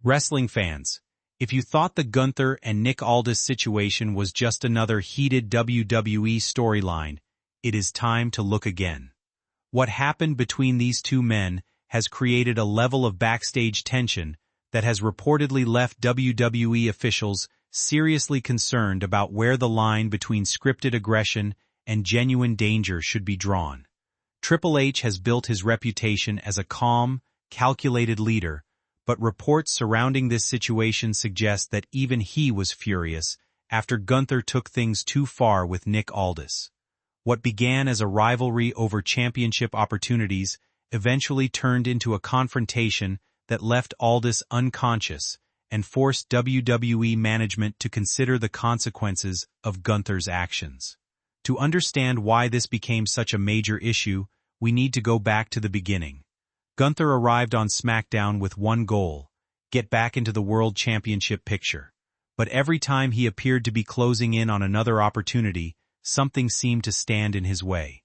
Wrestling fans, if you thought the Gunther and Nick Aldis situation was just another heated WWE storyline, it is time to look again. What happened between these two men has created a level of backstage tension that has reportedly left WWE officials seriously concerned about where the line between scripted aggression and genuine danger should be drawn. Triple H has built his reputation as a calm, calculated leader, but reports surrounding this situation suggest that even he was furious after Gunther took things too far with Nick Aldis. What began as a rivalry over championship opportunities eventually turned into a confrontation that left Aldis unconscious and forced WWE management to consider the consequences of Gunther's actions. To understand why this became such a major issue, we need to go back to the beginning. Gunther arrived on SmackDown with one goal: get back into the World Championship picture. But every time he appeared to be closing in on another opportunity, something seemed to stand in his way.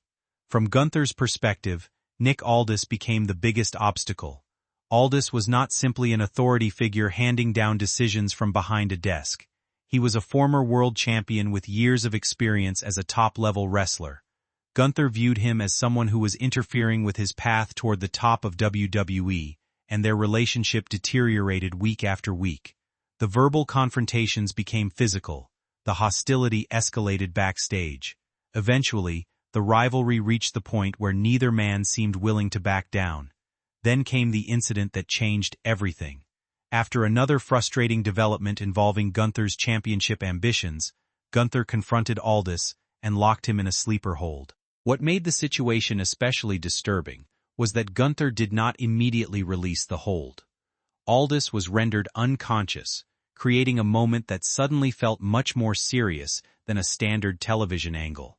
From Gunther's perspective, Nick Aldis became the biggest obstacle. Aldis was not simply an authority figure handing down decisions from behind a desk. He was a former world champion with years of experience as a top-level wrestler. Gunther viewed him as someone who was interfering with his path toward the top of WWE, and their relationship deteriorated week after week. The verbal confrontations became physical. The hostility escalated backstage. Eventually, the rivalry reached the point where neither man seemed willing to back down. Then came the incident that changed everything. After another frustrating development involving Gunther's championship ambitions, Gunther confronted Aldis and locked him in a sleeper hold. What made the situation especially disturbing was that Gunther did not immediately release the hold. Aldis was rendered unconscious, creating a moment that suddenly felt much more serious than a standard television angle.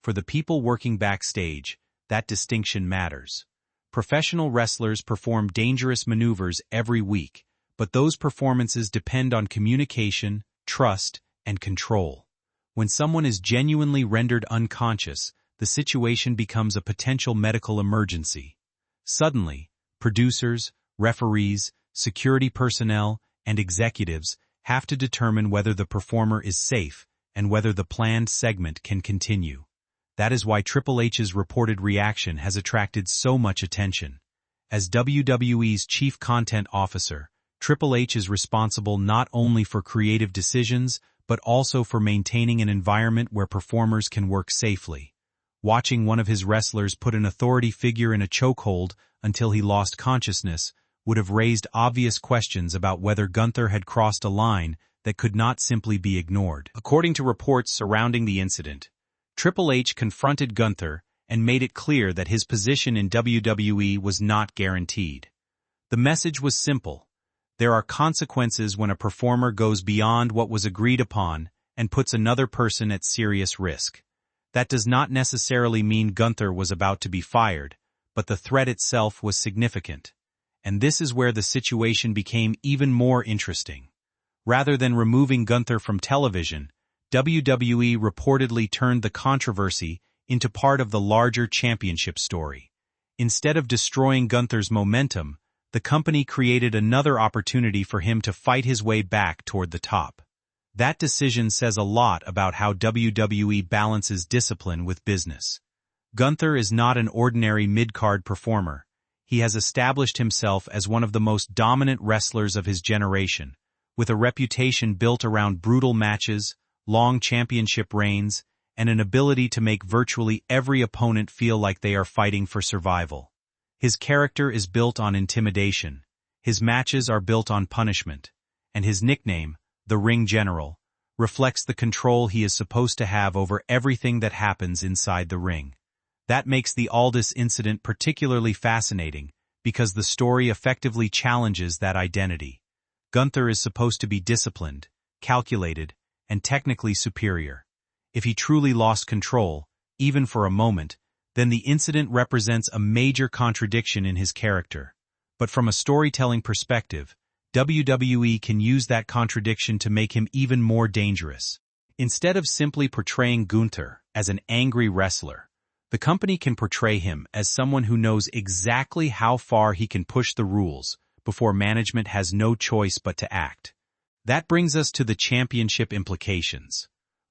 For the people working backstage, that distinction matters. Professional wrestlers perform dangerous maneuvers every week, but those performances depend on communication, trust, and control. When someone is genuinely rendered unconscious, the situation becomes a potential medical emergency. Suddenly, producers, referees, security personnel, and executives have to determine whether the performer is safe and whether the planned segment can continue. That is why Triple H's reported reaction has attracted so much attention. As WWE's chief content officer, Triple H is responsible not only for creative decisions, but also for maintaining an environment where performers can work safely. Watching one of his wrestlers put an authority figure in a chokehold until he lost consciousness would have raised obvious questions about whether Gunther had crossed a line that could not simply be ignored. According to reports surrounding the incident, Triple H confronted Gunther and made it clear that his position in WWE was not guaranteed. The message was simple: there are consequences when a performer goes beyond what was agreed upon and puts another person at serious risk. That does not necessarily mean Gunther was about to be fired, but the threat itself was significant. And this is where the situation became even more interesting. Rather than removing Gunther from television, WWE reportedly turned the controversy into part of the larger championship story. Instead of destroying Gunther's momentum, the company created another opportunity for him to fight his way back toward the top. That decision says a lot about how WWE balances discipline with business. Gunther is not an ordinary mid-card performer. He has established himself as one of the most dominant wrestlers of his generation, with a reputation built around brutal matches, long championship reigns, and an ability to make virtually every opponent feel like they are fighting for survival. His character is built on intimidation, his matches are built on punishment, and his nickname, the Ring General, reflects the control he is supposed to have over everything that happens inside the ring. That makes the Aldis incident particularly fascinating because the story effectively challenges that identity. Gunther is supposed to be disciplined, calculated, and technically superior. If he truly lost control, even for a moment, then the incident represents a major contradiction in his character. But from a storytelling perspective, WWE can use that contradiction to make him even more dangerous. Instead of simply portraying Gunther as an angry wrestler, the company can portray him as someone who knows exactly how far he can push the rules, before management has no choice but to act. That brings us to the championship implications.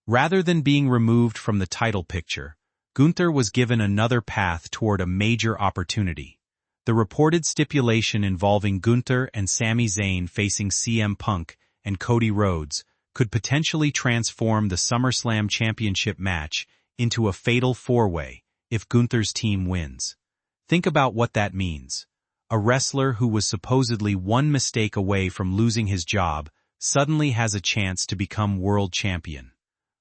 Rather than being removed from the title picture, Gunther was given another path toward a major opportunity. The reported stipulation involving Gunther and Sami Zayn facing CM Punk and Cody Rhodes could potentially transform the SummerSlam Championship match into a fatal four-way if Gunther's team wins. Think about what that means. A wrestler who was supposedly one mistake away from losing his job suddenly has a chance to become world champion.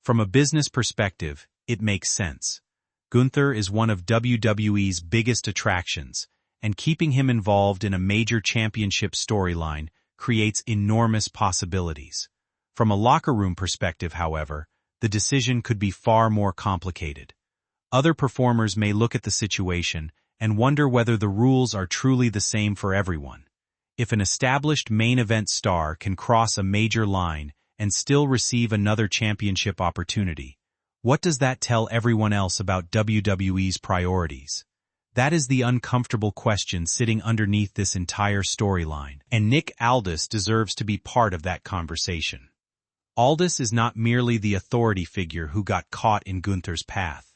From a business perspective, it makes sense. Gunther is one of WWE's biggest attractions, and keeping him involved in a major championship storyline creates enormous possibilities. From a locker room perspective, however, the decision could be far more complicated. Other performers may look at the situation and wonder whether the rules are truly the same for everyone. If an established main event star can cross a major line and still receive another championship opportunity, what does that tell everyone else about WWE's priorities? That is the uncomfortable question sitting underneath this entire storyline, and Nick Aldis deserves to be part of that conversation. Aldis is not merely the authority figure who got caught in Gunther's path.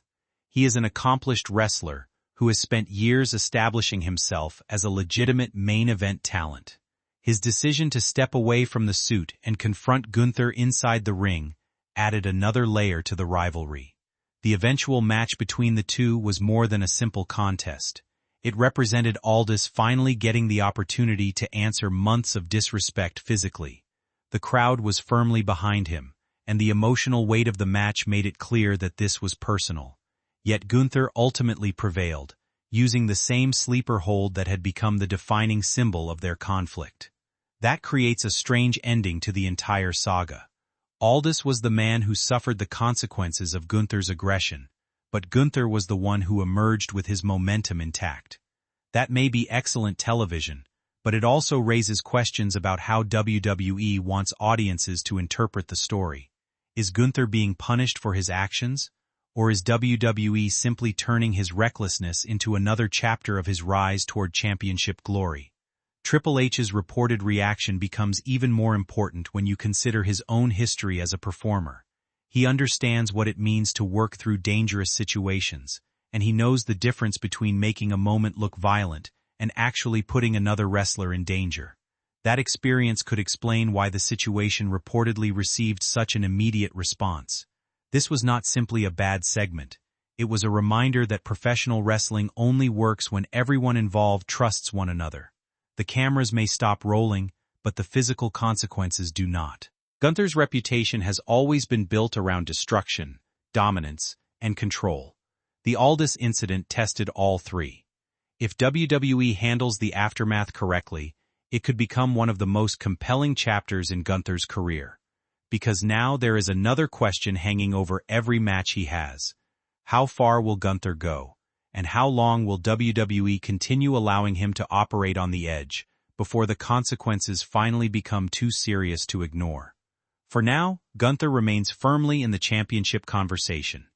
He is an accomplished wrestler who has spent years establishing himself as a legitimate main event talent. His decision to step away from the suit and confront Gunther inside the ring added another layer to the rivalry. The eventual match between the two was more than a simple contest. It represented Aldis finally getting the opportunity to answer months of disrespect physically. The crowd was firmly behind him, and the emotional weight of the match made it clear that this was personal. Yet Gunther ultimately prevailed, using the same sleeper hold that had become the defining symbol of their conflict. That creates a strange ending to the entire saga. Aldis was the man who suffered the consequences of Gunther's aggression, but Gunther was the one who emerged with his momentum intact. That may be excellent television, but it also raises questions about how WWE wants audiences to interpret the story. Is Gunther being punished for his actions? Or is WWE simply turning his recklessness into another chapter of his rise toward championship glory? Triple H's reported reaction becomes even more important when you consider his own history as a performer. He understands what it means to work through dangerous situations, and he knows the difference between making a moment look violent and actually putting another wrestler in danger. That experience could explain why the situation reportedly received such an immediate response. This was not simply a bad segment. It was a reminder that professional wrestling only works when everyone involved trusts one another. The cameras may stop rolling, but the physical consequences do not. Gunther's reputation has always been built around destruction, dominance, and control. The Aldis incident tested all three. If WWE handles the aftermath correctly, it could become one of the most compelling chapters in Gunther's career. Because now there is another question hanging over every match he has. How far will Gunther go? And how long will WWE continue allowing him to operate on the edge before the consequences finally become too serious to ignore? For now, Gunther remains firmly in the championship conversation.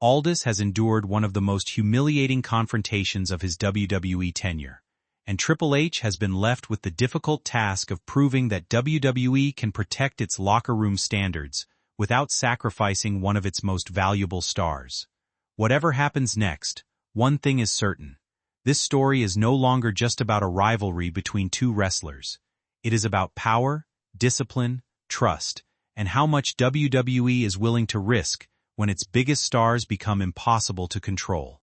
Aldis has endured one of the most humiliating confrontations of his WWE tenure, and Triple H has been left with the difficult task of proving that WWE can protect its locker room standards without sacrificing one of its most valuable stars. Whatever happens next, one thing is certain. This story is no longer just about a rivalry between two wrestlers. It is about power, discipline, trust, and how much WWE is willing to risk when its biggest stars become impossible to control.